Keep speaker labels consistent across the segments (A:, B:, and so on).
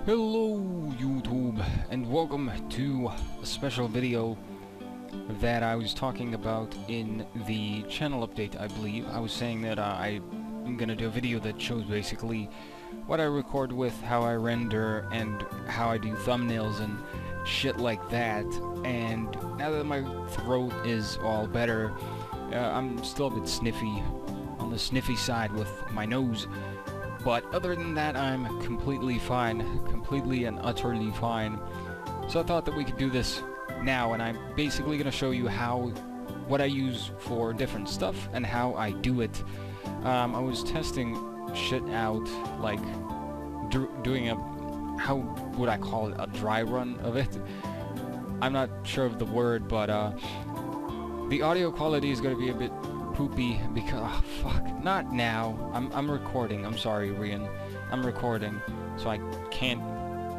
A: Hello YouTube, and welcome to a special video that I was talking about in the channel update. I believe I was saying that I'm gonna do a video that shows basically what I record with, how I render, and how I do thumbnails and shit like that. And now that my throat is all better, I'm still a bit sniffy, on the sniffy side with my nose. But other than that, I'm completely fine, completely and utterly fine. So I thought that we could do this now, and I'm basically going to show you what I use for different stuff and how I do it. I was testing shit out, like doing how would I call it, a dry run of it? I'm not sure of the word, but the audio quality is going to be a bit poopy because not now. I'm recording. I'm sorry, Rian. I'm recording, so I can't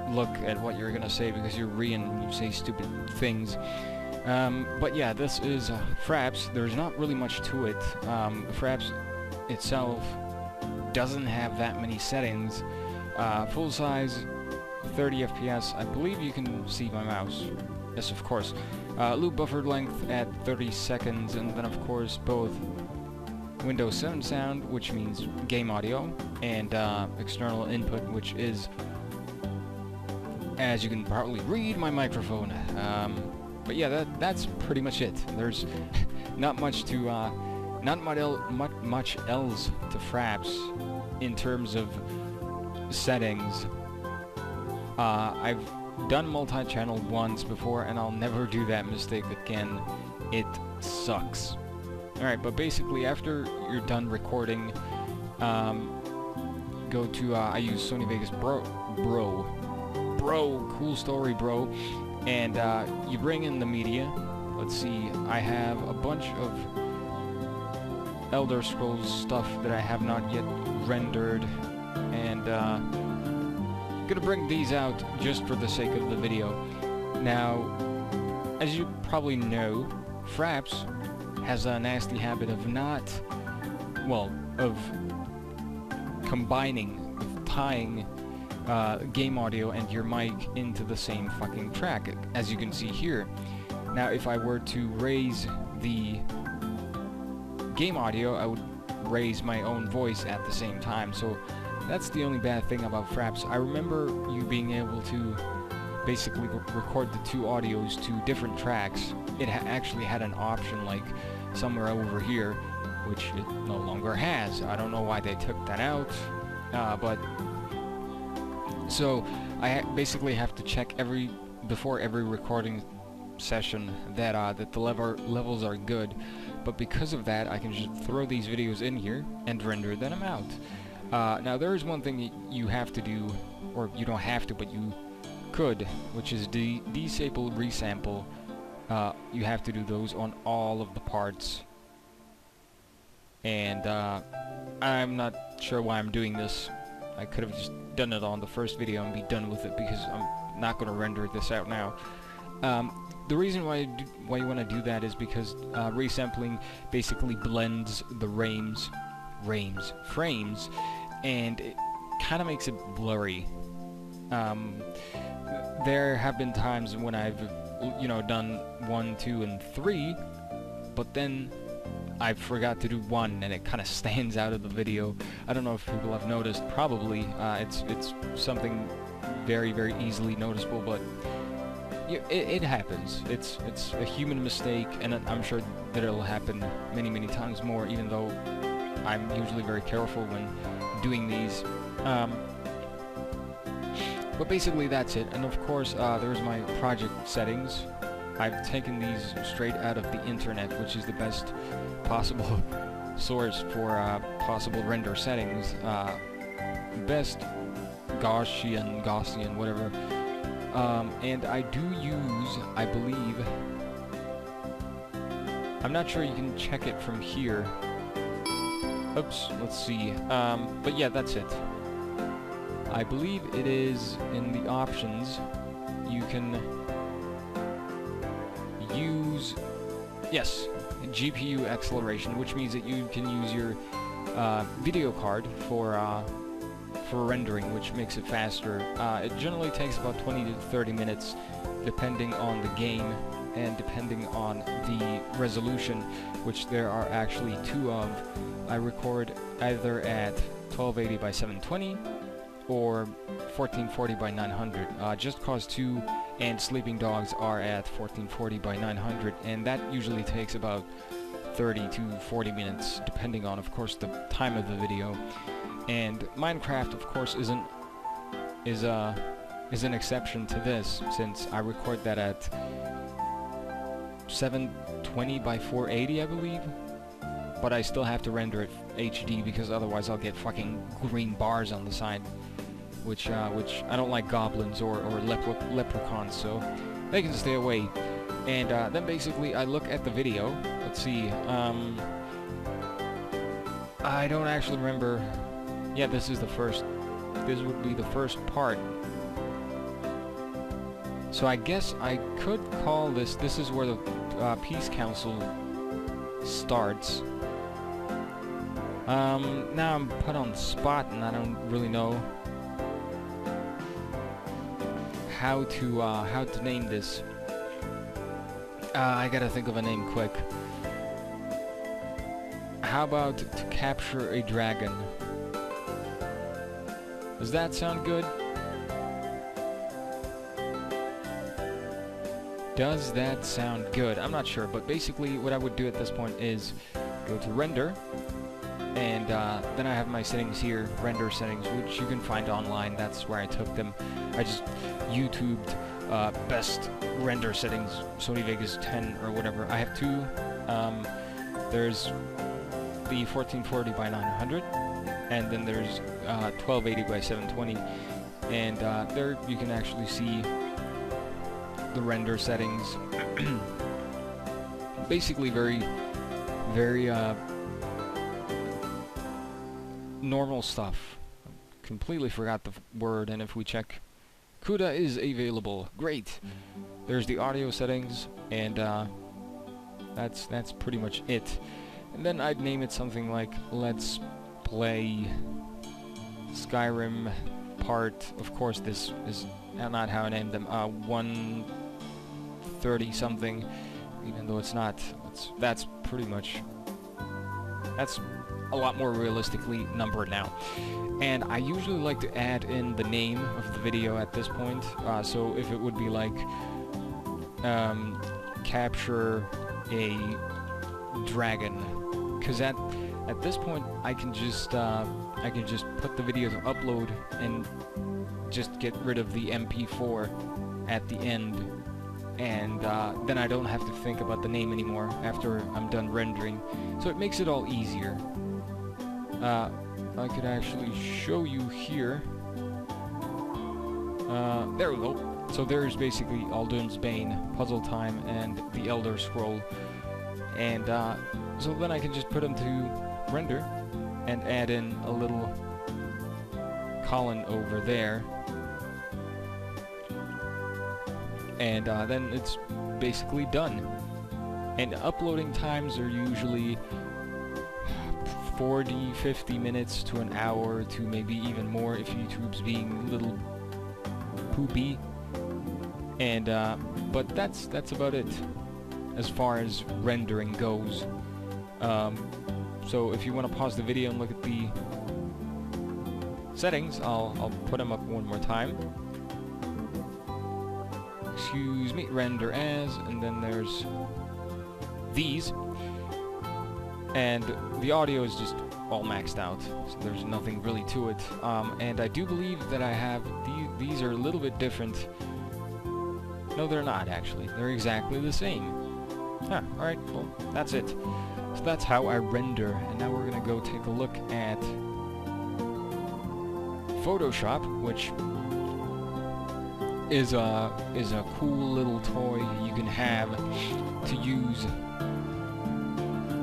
A: look at what you're gonna say because you're Rian and you say stupid things. But yeah, this is Fraps. There's not really much to it. Fraps itself doesn't have that many settings. Full size, 30 FPS. I believe you can see my mouse. Yes, of course. Loop buffer length at 30 seconds, and then of course both Windows 7 sound, which means game audio, and external input, which is, as you can probably read, my microphone. But yeah, that's pretty much it. There's not much to, not much else to Fraps in terms of settings. I've done multi-channel once before, and I'll never do that mistake again. It sucks. Alright, but basically after you're done recording, go to, I use Sony Vegas Bro, cool story, bro, and you bring in the media. Let's see, I have a bunch of Elder Scrolls stuff that I have not yet rendered, and gonna bring these out just for the sake of the video. Now, as you probably know, Fraps has a nasty habit of tying game audio and your mic into the same fucking track, as you can see here. Now, if I were to raise the game audio, I would raise my own voice at the same time, so that's the only bad thing about Fraps. I remember you being able to basically record the two audios to different tracks. It actually had an option, like somewhere over here, which it no longer has. I don't know why they took that out, but so I basically have to check before every recording session that the levels are good. But because of that, I can just throw these videos in here and render them out. Now there is one thing you have to do, or you don't have to, but you could, which is disable resample. You have to do those on all of the parts, and I'm not sure why I'm doing this. I could have just done it on the first video and be done with it, because I'm not going to render this out now. The reason why you want to do that is because resampling basically blends the frames, and it kind of makes it blurry. There have been times when I've done 1, 2, and 3, but then I forgot to do 1, and it kind of stands out of the video. I don't know if people have noticed. Probably it's something very, very easily noticeable, but it happens. It's a human mistake, and I'm sure that it'll happen many, many times more, even though I'm usually very careful when doing these. But basically that's it. And of course there's my project settings. I've taken these straight out of the internet, which is the best possible source for possible render settings. Best Gaussian, whatever. And I do use, I believe, I'm not sure you can check it from here. Oops, let's see. But yeah, that's it. I believe it is in the options. You can use, yes, GPU acceleration, which means that you can use your video card for for rendering, which makes it faster. It generally takes about 20 to 30 minutes, depending on the game and depending on the resolution, which there are actually two of. I record either at 1280 by 720 or 1440 by 900. Just Cause 2 and Sleeping Dogs are at 1440 by 900, and that usually takes about 30 to 40 minutes, depending on, of course, the time of the video. And Minecraft, of course, is an exception to this, since I record that at 720 by 480, I believe. But I still have to render it HD, because otherwise I'll get fucking green bars on the side, which I don't like goblins or leprechauns, so they can stay away. And then basically I look at the video. Let's see. I don't actually remember. Yeah, this is the first. This would be the first part. So I guess I could call this. This is where the Peace Council starts. Now I'm put on the spot, and I don't really know how to name this. I gotta think of a name quick. How about to capture a dragon? Does that sound good? Does that sound good? I'm not sure, but basically what I would do at this point is go to render, and then I have my settings here, render settings, which you can find online. That's where I took them. I just YouTubed best render settings, Sony Vegas 10 or whatever. I have two. There's the 1440 by 900, and then there's 1280 by 720, and there you can actually see the render settings. Basically very normal stuff. Completely forgot the word, and if we check, CUDA is available. Great. There's the audio settings, and that's pretty much it. And then I'd name it something like Let's Play Skyrim Part. Of course, this is not how I named them. 130 something, even though it's not. That's pretty much. That's a lot more realistically numbered now. And I usually like to add in the name of the video at this point. So if it would be like capture a dragon, because at this point I can just put the video to upload and just get rid of the MP4 at the end, and then I don't have to think about the name anymore after I'm done rendering. So it makes it all easier. I could actually show you here. There we go. So there's basically Alduin's Bane, Puzzle Time, and the Elder Scroll. And so then I can just put them to render and add in a little column over there. And then it's basically done. And uploading times are usually 40-50 minutes to an hour to maybe even more if YouTube's being a little poopy. And but that's about it as far as rendering goes. So if you want to pause the video and look at the settings, I'll put them up one more time. Excuse me, render as, and then there's these. And the audio is just all maxed out, so there's nothing really to it. And I do believe that I have these are a little bit different. No, they're not actually. They're exactly the same. Huh, alright, well, that's it. So that's how I render, and now we're gonna go take a look at Photoshop, which is a cool little toy you can have to use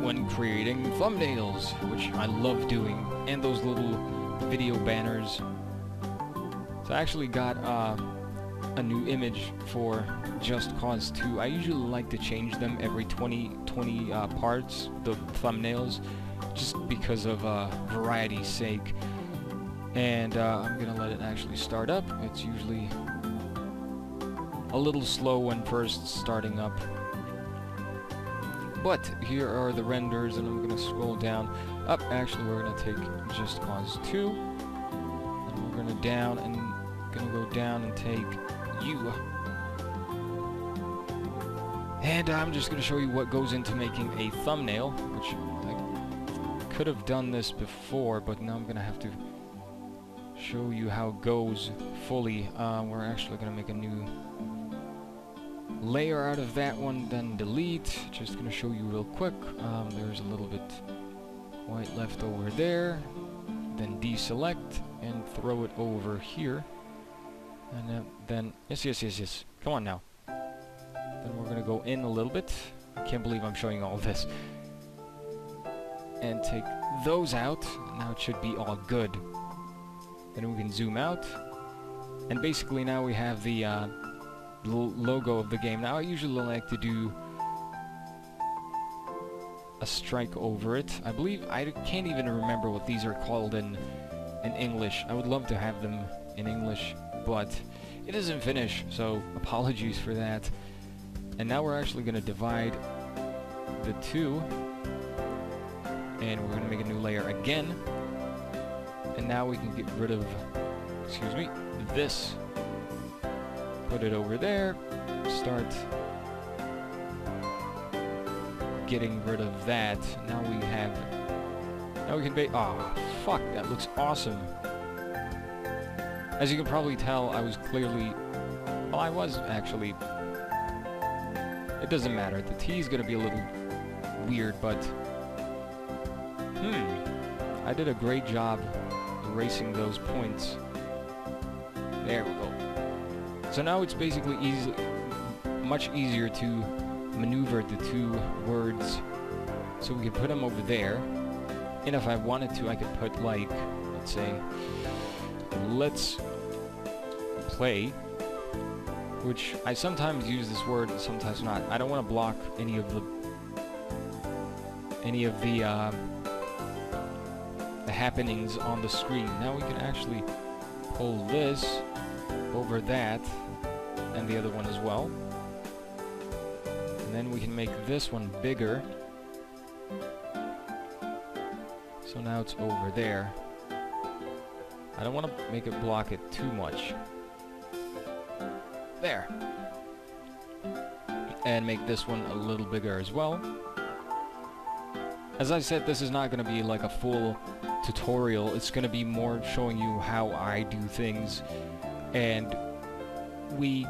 A: when creating thumbnails, which I love doing, and those little video banners. So I actually got a new image for Just Cause 2. I usually like to change them every 20 parts, the thumbnails, just because of variety's sake. And I'm gonna let it actually start up. It's usually a little slow when first starting up. But here are the renders, and I'm gonna scroll down. Up, actually, we're gonna take Just Cause 2, and we're gonna go down and take you. And I'm just gonna show you what goes into making a thumbnail, which I could have done this before, but now I'm gonna have to show you how it goes fully. We're actually gonna make a new layer out of that one, then delete. Just gonna show you real quick. There's a little bit white left over there, then deselect and throw it over here, and then yes, come on now. Then we're gonna go in a little bit. I can't believe I'm showing all this. And take those out. Now it should be all good. Then we can zoom out, and basically now we have the logo of the game. Now I usually like to do a strike over it. I believe I can't even remember what these are called in English. I would love to have them in English, but it isn't finished, so apologies for that. And now we're actually going to divide the two, and we're going to make a new layer again. And now we can get rid of, excuse me, this. Put it over there. Start getting rid of that. Now we can fuck, that looks awesome. As you can probably tell, I was actually, it doesn't matter. The T is gonna be a little weird, but I did a great job erasing those points. There we go. So now it's basically much easier to maneuver the two words. So we can put them over there. And if I wanted to, I could put, like, let's say, let's play, which I sometimes use this word and sometimes not. I don't want to block any of the happenings on the screen. Now we can actually pull this over that and the other one as well. And then we can make this one bigger. So now it's over there. I don't want to make it block it too much. There. And make this one a little bigger as well. As I said, this is not going to be like a full tutorial. It's going to be more showing you how I do things. And we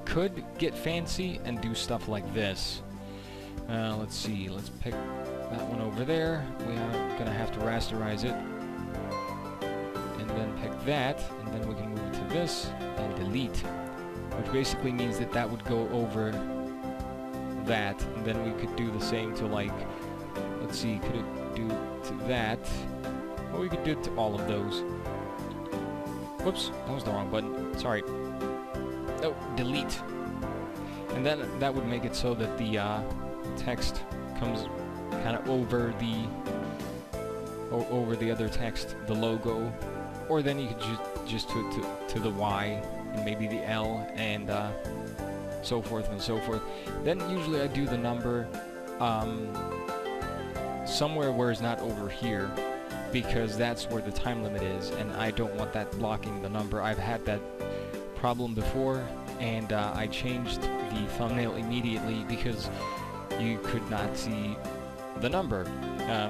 A: could get fancy and do stuff like this. Let's see. Let's pick that one over there. We are going to have to rasterize it. And then pick that. And then we can move to this and delete. Which basically means that that would go over that. And then we could do the same to, like, let's see, could it do to that? Or we could do it to all of those. Whoops, that was the wrong button. Sorry. Oh, delete. And then that would make it so that the text comes kind of over the other text, the logo. Or then you could just to the Y and maybe the L and so forth and so forth. Then usually I do the number somewhere where it's not over here, because that's where the time limit is, and I don't want that blocking the number. I've had that problem before, and I changed the thumbnail immediately because you could not see the number.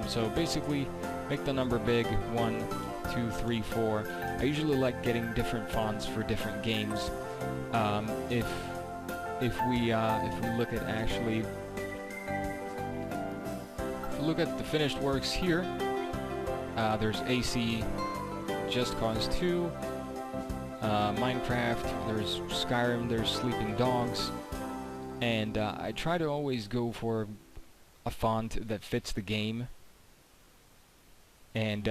A: So basically, make the number big, 1, 2, 3, 4. I usually like getting different fonts for different games. If we look at actually. Look at the finished works here. There's AC, Just Cause 2, Minecraft, there's Skyrim, there's Sleeping Dogs, and I try to always go for a font that fits the game, and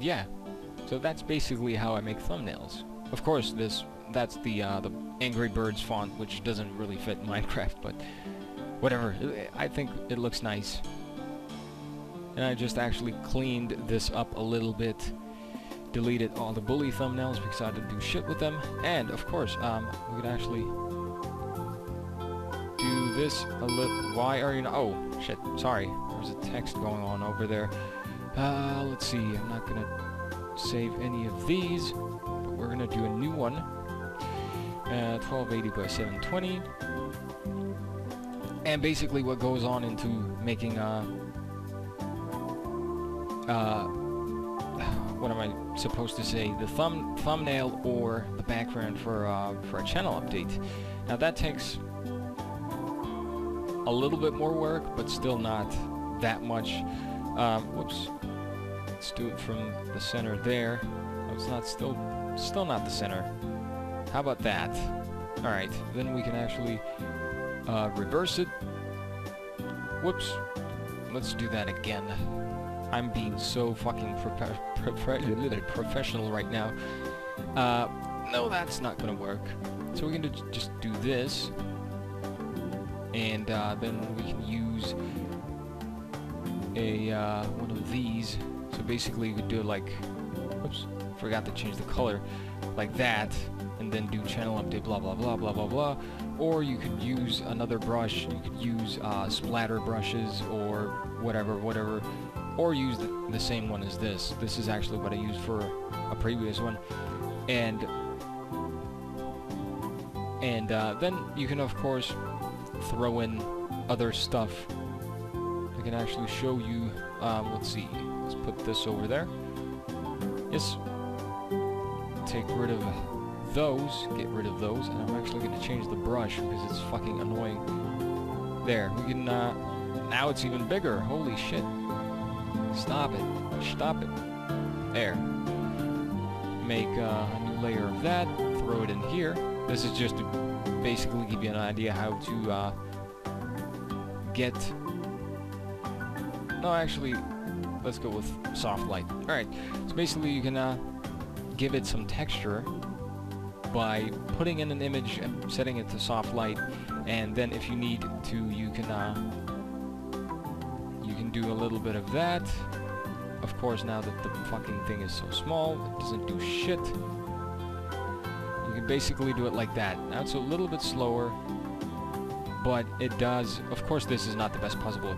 A: yeah, so that's basically how I make thumbnails. Of course, that's the Angry Birds font, which doesn't really fit Minecraft, but whatever. I think it looks nice. and I just actually cleaned this up a little bit, deleted all the bully thumbnails because I didn't do shit with them, and of course, we could actually do this a little. Why are you not? Oh shit! Sorry, there's a text going on over there. Let's see. I'm not gonna save any of these, but we're gonna do a new one. 1280 by 720, and basically what goes on into making what am I supposed to say? The thumbnail or the background for a channel update. Now that takes a little bit more work, but still not that much. Whoops. Let's do it from the center there. Oh, it's not still not the center. How about that? All right. Then we can actually reverse it. Whoops. Let's do that again. I'm being so fucking professional right now. No, that's not gonna work. So we're gonna just do this, and then we can use a one of these. So basically, you could do it like, whoops, forgot to change the color, like that, and then do channel update, blah blah blah blah blah blah. Or you could use another brush. You could use splatter brushes or whatever. Or use the same one as this. This is actually what I used for a previous one. And then you can, of course, throw in other stuff. I can actually show you, let's see, let's put this over there. Yes. Take rid of those, get rid of those, and I'm actually going to change the brush because it's fucking annoying. There, we can, now it's even bigger. Holy shit. Stop it. Stop it. There. Make a new layer of that. Throw it in here. This is just to basically give you an idea how to get... No, actually, let's go with soft light. Alright, so basically you can give it some texture by putting in an image and setting it to soft light, and then if you need to, you can do a little bit of that. Of course, now that the fucking thing is so small, it doesn't do shit. You can basically do it like that. Now it's a little bit slower, but it does... Of course, this is not the best possible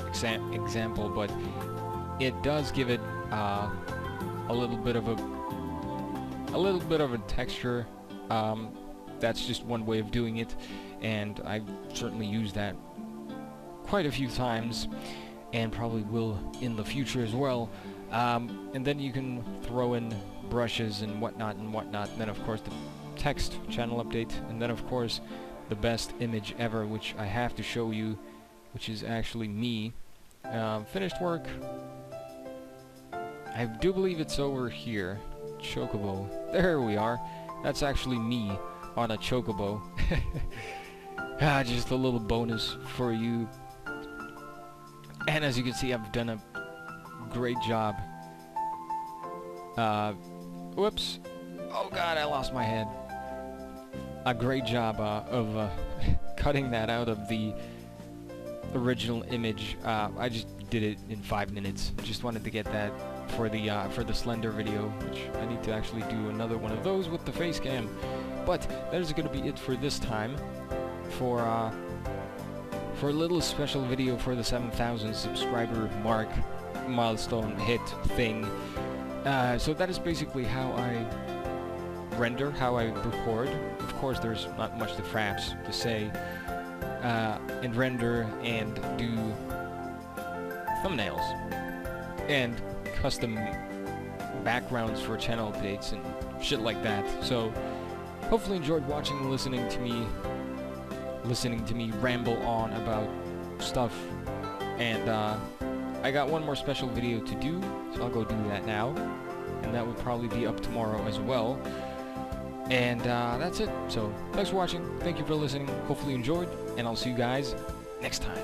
A: example, but it does give it a little bit of a texture. That's just one way of doing it, and I've certainly used that quite a few times, and probably will in the future as well. And then you can throw in brushes and whatnot. And then of course the text channel update, and then of course the best image ever, which I have to show you, which is actually me. Finished work. I do believe it's over here. Chocobo. There we are. That's actually me on a chocobo. Just a little bonus for you. And as you can see, I've done a great job. Whoops. Oh god, I lost my head. A great job of cutting that out of the original image. I just did it in 5 minutes. Just wanted to get that for the Slender video, which I need to actually do another one of those with the face cam. But that is going to be it for this time. For a little special video for the 7,000 subscriber mark milestone hit thing. So that is basically how I render, how I record. Of course, there's not much to Fraps to say. And render and do thumbnails and custom backgrounds for channel updates and shit like that. So hopefully enjoyed watching and listening to me ramble on about stuff. And I got one more special video to do, so I'll go do that now, and that will probably be up tomorrow as well. And that's it. So thanks for watching, thank you for listening, hopefully you enjoyed, and I'll see you guys next time.